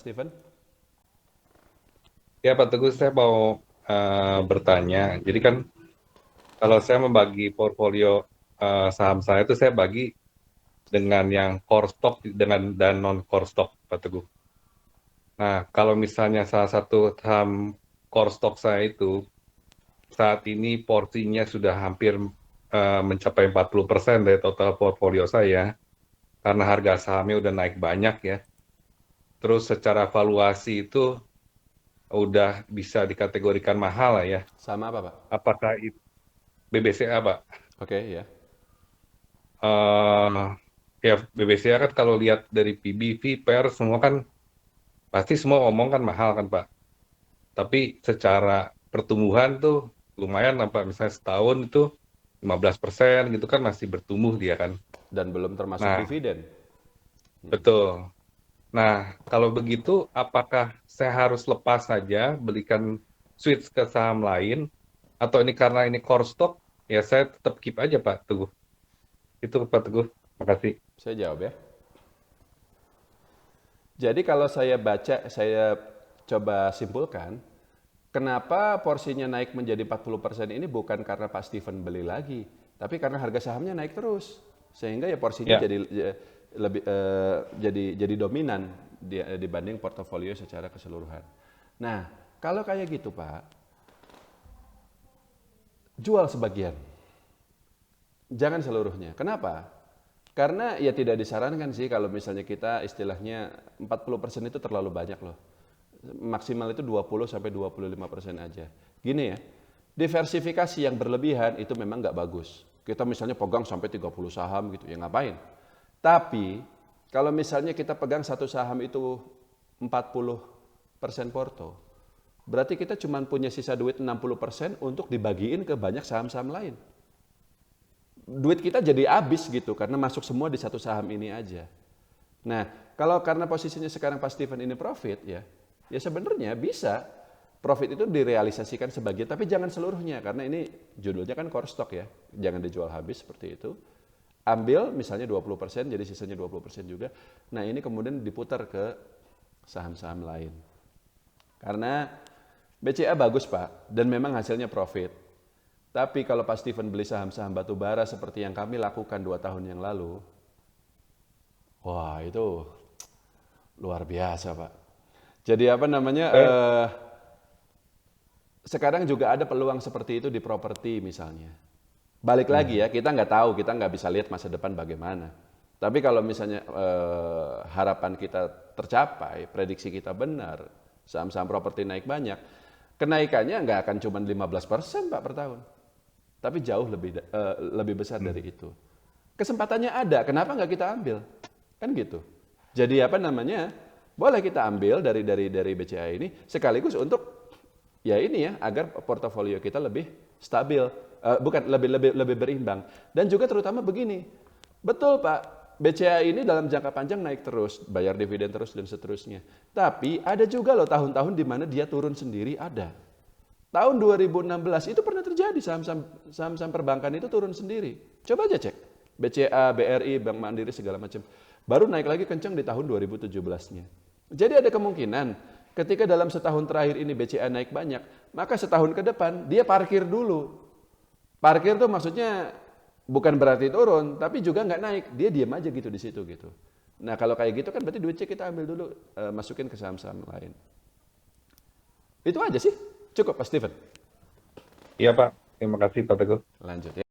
Steven? Ya Pak Teguh, saya mau bertanya. Jadi kan kalau saya membagi portfolio saham saya itu saya bagi dengan yang core stock dengan dan non core stock, Pak Teguh. Nah, kalau misalnya salah satu saham core stock saya itu saat ini porsinya sudah hampir mencapai 40% dari total portfolio saya karena harga sahamnya udah naik banyak ya. Terus secara valuasi itu udah bisa dikategorikan mahal lah ya. Sama apa, Pak? Apakah itu BBCA, Pak? Oke, ya. eh Ya, BBCA kan kalau lihat dari PBV, PR semua kan pasti semua ngomong kan mahal kan Pak. Tapi secara pertumbuhan tuh lumayan lah Pak. Misalnya setahun itu 15% gitu kan masih bertumbuh dia kan. Dan belum termasuk Nah, dividen. betul. Nah, kalau begitu apakah saya harus lepas saja belikan switch ke saham lain atau ini karena ini core stock ya saya tetap keep aja Pak Teguh. Itu Pak Teguh. Makasih. Saya jawab ya. Jadi kalau saya baca, saya coba simpulkan, kenapa porsinya naik menjadi 40% ini bukan karena Pak Steven beli lagi, tapi karena harga sahamnya naik terus. Sehingga ya porsinya Ya, jadi lebih jadi dominan dibanding portofolio secara keseluruhan. Nah, kalau kayak gitu, Pak, jual sebagian. Jangan seluruhnya. Kenapa? Karena ya tidak disarankan sih kalau misalnya kita istilahnya 40% itu terlalu banyak loh. Maksimal itu 20 sampai 25% aja. Gini ya, diversifikasi yang berlebihan itu memang nggak bagus. Kita misalnya pegang sampai 30 saham gitu, ya ngapain? Tapi kalau misalnya kita pegang satu saham itu 40% porto, berarti kita cuma punya sisa duit 60% untuk dibagiin ke banyak saham-saham lain. Duit kita jadi habis gitu karena masuk semua di satu saham ini aja. Nah, kalau karena posisinya sekarang Pak Steven ini profit ya, ya sebenarnya bisa profit itu direalisasikan sebagian, tapi jangan seluruhnya karena ini judulnya kan core stock ya, jangan dijual habis seperti itu. Ambil misalnya 20% jadi sisanya 20% juga. Nah, ini kemudian diputar ke saham-saham lain. Karena BCA bagus Pak dan memang hasilnya profit. Tapi kalau Pak Steven beli saham-saham batu bara seperti yang kami lakukan 2 tahun yang lalu, wah itu luar biasa Pak. Jadi apa namanya, saya sekarang juga ada peluang seperti itu di properti misalnya. Balik lagi hmm. ya, kita nggak tahu, kita nggak bisa lihat masa depan bagaimana. Tapi kalau misalnya harapan kita tercapai, prediksi kita benar, saham-saham properti naik banyak, kenaikannya nggak akan cuma 15% Pak per tahun. Tapi jauh lebih besar dari Hmm. itu. Kesempatannya ada, kenapa nggak kita ambil? Kan gitu. Jadi apa namanya? Boleh kita ambil dari BCA ini sekaligus untuk ya ini ya agar portofolio kita lebih stabil, bukan lebih berimbang. Dan juga terutama begini. Betul Pak, BCA ini dalam jangka panjang naik terus, bayar dividen terus dan seterusnya. Tapi ada juga loh tahun-tahun di mana dia turun sendiri ada. Tahun 2016 itu pernah terjadi saham-saham perbankan itu turun sendiri. Coba aja cek. BCA, BRI, Bank Mandiri segala macam. Baru naik lagi kencang di tahun 2017-nya. Jadi ada kemungkinan ketika dalam setahun terakhir ini BCA naik banyak, maka setahun ke depan dia parkir dulu. Parkir tuh maksudnya bukan berarti turun, tapi juga nggak naik. Dia diam aja gitu di situ gitu. Nah kalau kayak gitu kan berarti duitnya kita ambil dulu, masukin ke saham-saham lain. Itu aja sih. Cukup Pak Steven. Iya Pak, terima kasih Pak Teguh. Lanjut ya.